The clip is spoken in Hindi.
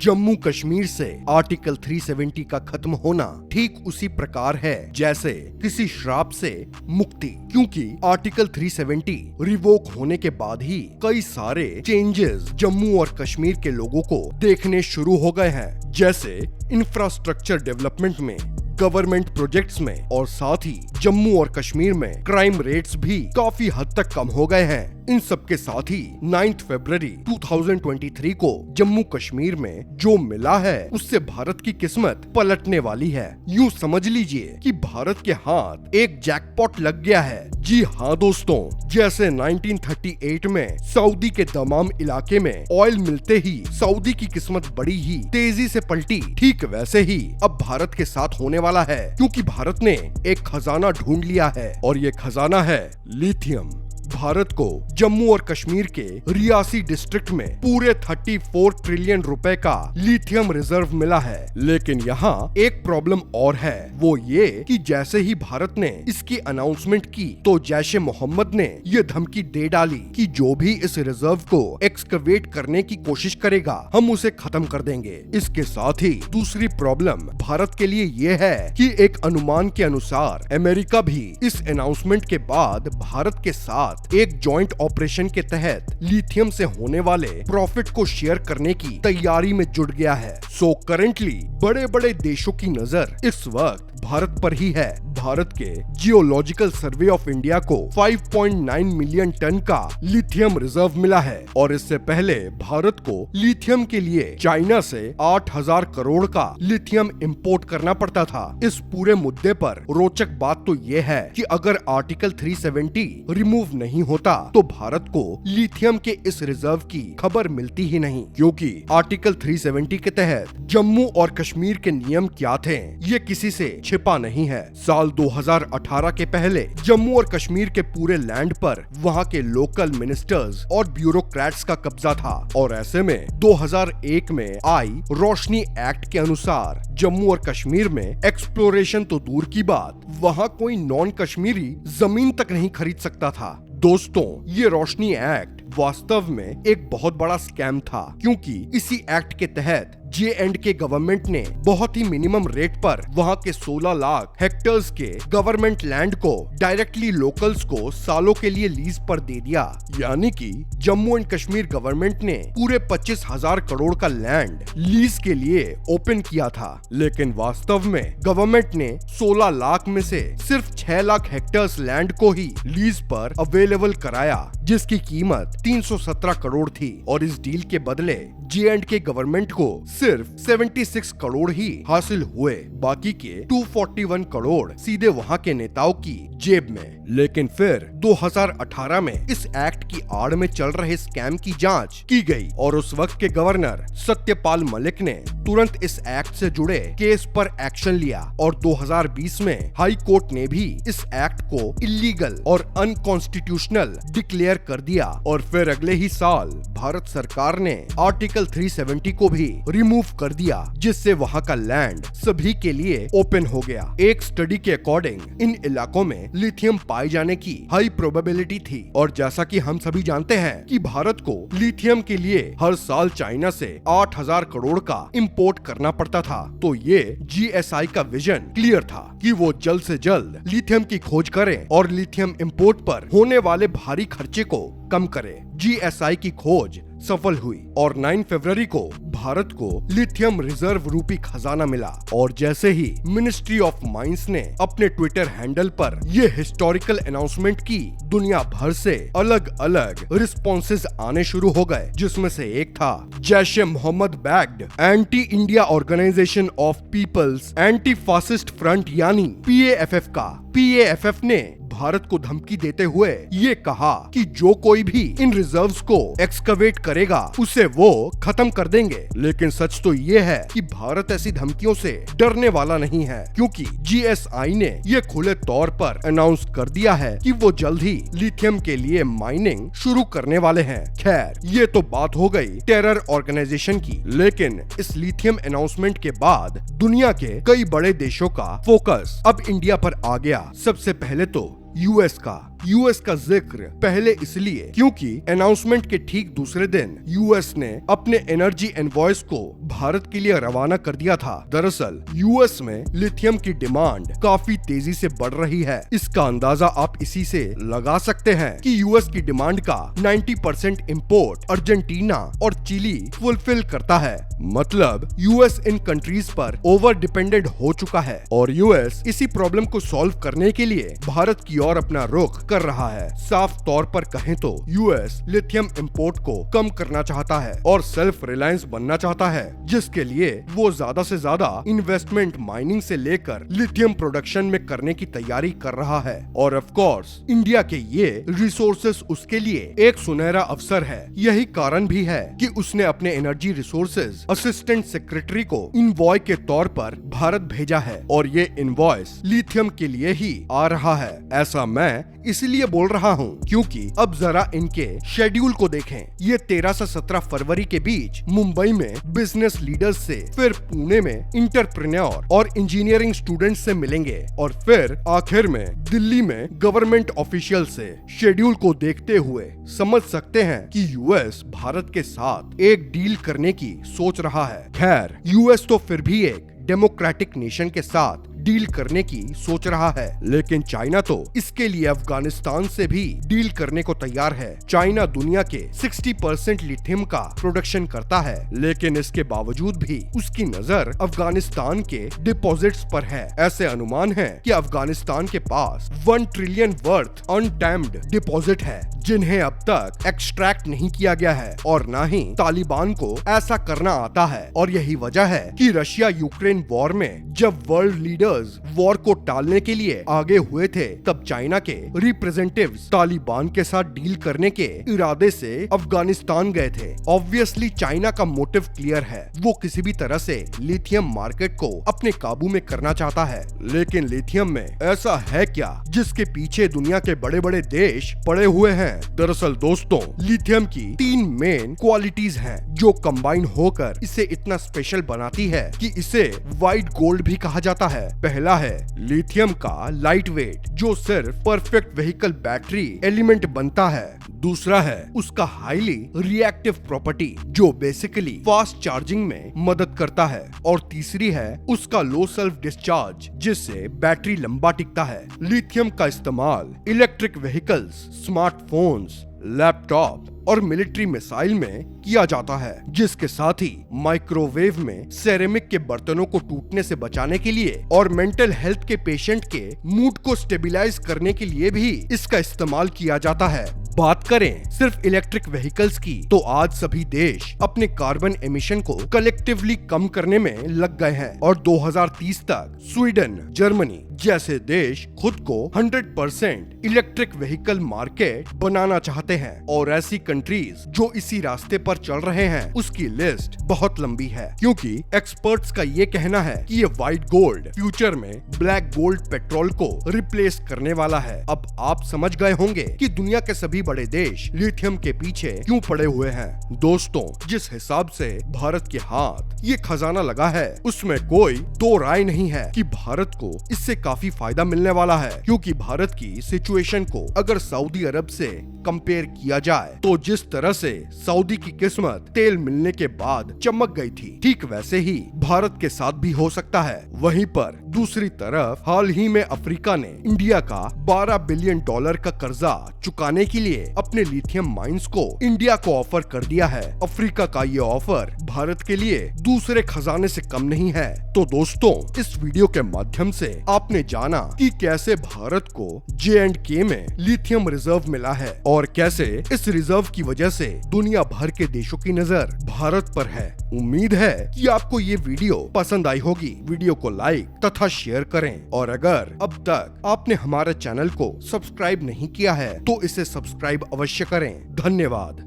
जम्मू कश्मीर से आर्टिकल 370 का खत्म होना ठीक उसी प्रकार है जैसे किसी श्राप से मुक्ति, क्योंकि आर्टिकल 370 रिवोक होने के बाद ही कई सारे चेंजेस जम्मू और कश्मीर के लोगों को देखने शुरू हो गए हैं, जैसे इंफ्रास्ट्रक्चर डेवलपमेंट में, गवर्नमेंट प्रोजेक्ट्स में और साथ ही जम्मू और कश्मीर में क्राइम रेट्स भी काफी हद तक कम हो गए हैं। इन सब के साथ ही 9 फरवरी 2023 को जम्मू कश्मीर में जो मिला है उससे भारत की किस्मत पलटने वाली है। यूँ समझ लीजिए कि भारत के हाथ एक जैकपॉट लग गया है। जी हाँ दोस्तों, जैसे 1938 में सऊदी के दमाम इलाके में ऑयल मिलते ही सऊदी की किस्मत बड़ी ही तेजी से पलटी, ठीक वैसे ही अब भारत के साथ होने वाला है, क्योंकि भारत ने एक खजाना ढूंढ लिया है और ये खजाना है लिथियम। भारत को जम्मू और कश्मीर के रियासी डिस्ट्रिक्ट में पूरे 34 ट्रिलियन रुपए का लिथियम रिजर्व मिला है। लेकिन यहाँ एक प्रॉब्लम और है, वो ये कि जैसे ही भारत ने इसकी अनाउंसमेंट की तो जैश ए मोहम्मद ने ये धमकी दे डाली कि जो भी इस रिजर्व को एक्सकवेट करने की कोशिश करेगा हम उसे खत्म कर देंगे। इसके साथ ही दूसरी प्रॉब्लम भारत के लिए ये है कि एक अनुमान के अनुसार अमेरिका भी इस अनाउंसमेंट के बाद भारत के साथ एक जॉइंट ऑपरेशन के तहत लिथियम से होने वाले प्रॉफिट को शेयर करने की तैयारी में जुट गया है। सो करेंटली बड़े बड़े देशों की नजर इस वक्त भारत पर ही है। भारत के जियोलॉजिकल सर्वे ऑफ इंडिया को 5.9 मिलियन टन का लिथियम रिजर्व मिला है और इससे पहले भारत को लिथियम के लिए चाइना से 8,000 करोड़ का लिथियम इंपोर्ट करना पड़ता था। इस पूरे मुद्दे पर रोचक बात तो ये है कि अगर आर्टिकल 370 रिमूव नहीं होता तो भारत को लिथियम के इस रिजर्व की खबर मिलती ही नहीं, क्योंकि आर्टिकल 370 के तहत जम्मू और कश्मीर के नियम क्या थे ये किसी से छिपा नहीं है। साल 2018 के पहले जम्मू और कश्मीर के पूरे लैंड पर वहां के लोकल मिनिस्टर्स और ब्यूरोक्रेट्स का कब्जा था और ऐसे में 2001 में आई रोशनी एक्ट के अनुसार जम्मू और कश्मीर में एक्सप्लोरेशन तो दूर की बात, वहां कोई नॉन कश्मीरी जमीन तक नहीं खरीद सकता था। दोस्तों, ये रोशनी एक्ट वास्तव में एक बहुत बड़ा स्कैम था, क्योंकि इसी एक्ट के तहत J&K गवर्नमेंट ने बहुत ही मिनिमम रेट पर वहां के 16 लाख हेक्टर्स के गवर्नमेंट लैंड को डायरेक्टली लोकल्स को सालों के लिए लीज पर दे दिया। यानी कि जम्मू एंड कश्मीर गवर्नमेंट ने पूरे 25,000 करोड़ का लैंड लीज के लिए ओपन किया था, लेकिन वास्तव में गवर्नमेंट ने 16 लाख में से सिर्फ 6 लाख हेक्टर्स लैंड को ही लीज पर अवेलेबल कराया, जिसकी कीमत 317 करोड़ थी और इस डील के बदले J&K गवर्नमेंट को सिर्फ 76 करोड़ ही हासिल हुए, बाकी के 241 करोड़ सीधे वहां के नेताओं की जेब में। लेकिन फिर 2018 में इस एक्ट की आड़ में चल रहे स्कैम की जांच की गई और उस वक्त के गवर्नर सत्यपाल मलिक ने तुरंत इस एक्ट से जुड़े केस पर एक्शन लिया और 2020 में हाई कोर्ट ने भी इस एक्ट को इलीगल और अनकॉन्स्टिट्यूशनल डिक्लेयर कर दिया और फिर अगले ही साल भारत सरकार ने आर्टिकल 370 को भी रिमूव कर दिया, जिससे वहां का लैंड सभी के लिए ओपन हो गया। एक स्टडी के अकॉर्डिंग इन इलाकों में लिथियम पाए जाने की हाई प्रोबेबिलिटी थी और जैसा कि हम सभी जानते हैं कि भारत को लिथियम के लिए हर साल चाइना से 8,000 करोड़ का इंपोर्ट करना पड़ता था, तो ये GSI का विजन क्लियर था कि वो जल्द से जल्द लिथियम की खोज करें और लिथियम इंपोर्ट पर होने वाले भारी खर्चे को कम करे। GSI की खोज सफल हुई और 9 फरवरी को भारत को लिथियम रिजर्व रूपी खजाना मिला और जैसे ही मिनिस्ट्री ऑफ माइंस ने अपने ट्विटर हैंडल पर ये हिस्टोरिकल अनाउंसमेंट की, दुनिया भर से अलग अलग रिस्पॉन्सेज आने शुरू हो गए, जिसमें से एक था Jaish e Mohammed backed anti India organisation of people's anti fascist front यानी PAFF का। PAFF ने भारत को धमकी देते हुए ये कहा कि जो कोई भी इन रिजर्व्स को एक्सकवेट करेगा उसे वो खत्म कर देंगे। लेकिन सच तो ये है कि भारत ऐसी धमकियों से डरने वाला नहीं है, क्योंकि GSI ने ये खुले तौर पर अनाउंस कर दिया है कि वो जल्द ही लिथियम के लिए माइनिंग शुरू करने वाले हैं। खैर, ये तो बात हो गई टेरर ऑर्गेनाइजेशन की, लेकिन इस लिथियम अनाउंसमेंट के बाद दुनिया के कई बड़े देशों का फोकस अब इंडिया पर आ गया। सबसे पहले तो US का, यूएस का जिक्र पहले इसलिए क्योंकि अनाउंसमेंट के ठीक दूसरे दिन यूएस ने अपने एनर्जी एनवॉयस को भारत के लिए रवाना कर दिया था। दरअसल यूएस में लिथियम की डिमांड काफी तेजी से बढ़ रही है। इसका अंदाजा आप इसी से लगा सकते हैं कि यूएस की डिमांड का 90% इंपोर्ट अर्जेंटीना और चिली फुलफिल करता है। मतलब यूएस इन कंट्रीज पर ओवर डिपेंडेंट हो चुका है और यूएस इसी प्रॉब्लम को सॉल्व करने के लिए भारत की ओर अपना रुख कर रहा है। साफ तौर पर कहें तो यूएस लिथियम इंपोर्ट को कम करना चाहता है और सेल्फ रिलायंस बनना चाहता है, जिसके लिए वो ज्यादा से ज्यादा इन्वेस्टमेंट माइनिंग से लेकर लिथियम प्रोडक्शन में करने की तैयारी कर रहा है। और ऑफ कोर्स इंडिया के ये रिसोर्सेस उसके लिए एक सुनहरा अवसर है। यही कारण भी है कि उसने अपने एनर्जी रिसोर्सेज असिस्टेंट सेक्रेटरी को इनवॉय के तौर पर भारत भेजा है और ये इनवॉइस लिथियम के लिए ही आ रहा है। ऐसा मैं इसलिए बोल रहा हूँ क्योंकि अब जरा इनके शेड्यूल को देखें। ये 13 से 17 फरवरी के बीच मुंबई में बिजनेस लीडर्स से, फिर पुणे में इंटरप्रेन्योर और इंजीनियरिंग स्टूडेंट्स से मिलेंगे और फिर आखिर में दिल्ली में गवर्नमेंट ऑफिशियल से। शेड्यूल को देखते हुए समझ सकते हैं कि यूएस भारत के साथ एक डील करने की सोच रहा है। खैर यूएस तो फिर भी एक डेमोक्रेटिक नेशन के साथ डील करने की सोच रहा है, लेकिन चाइना तो इसके लिए अफगानिस्तान से भी डील करने को तैयार है। चाइना दुनिया के 60% लिथियम का प्रोडक्शन करता है, लेकिन इसके बावजूद भी उसकी नजर अफगानिस्तान के डिपॉजिट्स पर है। ऐसे अनुमान है कि अफगानिस्तान के पास 1 ट्रिलियन वर्थ अनटैम्ड डिपॉजिट है, जिन्हें अब तक एक्सट्रैक्ट नहीं किया गया है और न ही तालिबान को ऐसा करना आता है। और यही वजह है कि रशिया यूक्रेन वॉर में जब वर्ल्ड लीडर्स वॉर को टालने के लिए आगे हुए थे, तब चाइना के रिप्रेजेंटेटिव्स तालिबान के साथ डील करने के इरादे से अफगानिस्तान गए थे। ऑब्वियसली चाइना का मोटिव क्लियर है, वो किसी भी तरह से लिथियम मार्केट को अपने काबू में करना चाहता है। लेकिन लिथियम में ऐसा है क्या जिसके पीछे दुनिया के बड़े बड़े देश पड़े हुए हैं? दरअसल दोस्तों, लिथियम की 3 मेन क्वालिटीज हैं जो कंबाइन होकर इसे इतना स्पेशल बनाती है कि इसे व्हाइट गोल्ड भी कहा जाता है। पहला है लिथियम का लाइट वेट, जो सिर्फ परफेक्ट व्हीकल बैटरी एलिमेंट बनता है। दूसरा है उसका हाईली रिएक्टिव प्रॉपर्टी, जो बेसिकली फास्ट चार्जिंग में मदद करता है। और तीसरी है उसका लो सेल्फ डिस्चार्ज, जिससे बैटरी लंबा टिकता है। लिथियम का इस्तेमाल इलेक्ट्रिक व्हीकल्स, स्मार्टफोन्स, लैपटॉप और मिलिट्री मिसाइल में किया जाता है, जिसके साथ ही माइक्रोवेव में सेरेमिक के बर्तनों को टूटने से बचाने के लिए और मेंटल हेल्थ के पेशेंट के मूड को स्टेबलाइज करने के लिए भी इसका इस्तेमाल किया जाता है। बात करें सिर्फ इलेक्ट्रिक व्हीकल्स की, तो आज सभी देश अपने कार्बन एमिशन को कलेक्टिवली कम करने में लग गए हैं और 2030 तक स्वीडन, जर्मनी जैसे देश खुद को 100% इलेक्ट्रिक व्हीकल मार्केट बनाना चाहते हैं। और ऐसी कंट्रीज जो इसी रास्ते पर चल रहे हैं, उसकी लिस्ट बहुत लंबी है, क्योंकि एक्सपर्ट्स का ये कहना है कि ये व्हाइट गोल्ड फ्यूचर में ब्लैक गोल्ड पेट्रोल को रिप्लेस करने वाला है। अब आप समझ गए होंगे कि दुनिया के सभी बड़े देश लिथियम के पीछे क्यों पड़े हुए हैं। दोस्तों, जिस हिसाब से भारत के हाथ ये खजाना लगा है, उसमें कोई दो राय नहीं है कि भारत को इससे काफी फायदा मिलने वाला है, क्योंकि भारत की सिचुएशन को अगर सऊदी अरब से कंपेयर किया जाए तो जिस तरह से सऊदी की किस्मत तेल मिलने के बाद चमक गई थी, ठीक वैसे ही भारत के साथ भी हो सकता है। वहीं पर दूसरी तरफ हाल ही में अफ्रीका ने इंडिया का $12 बिलियन का कर्जा चुकाने के लिए अपने लिथियम माइंस को इंडिया को ऑफर कर दिया है। अफ्रीका का ये ऑफर भारत के लिए दूसरे खजाने से कम नहीं है। तो दोस्तों, इस वीडियो के माध्यम से आपने जाना कि कैसे भारत को J&K में लिथियम रिजर्व मिला है और कैसे इस रिजर्व की वजह से दुनिया भर के देशों की नजर भारत पर है। उम्मीद है कि आपको ये वीडियो पसंद आई होगी। वीडियो को लाइक तथा शेयर करें और अगर अब तक आपने हमारे चैनल को सब्सक्राइब नहीं किया है तो इसे सब्सक्राइब अवश्य करें। धन्यवाद।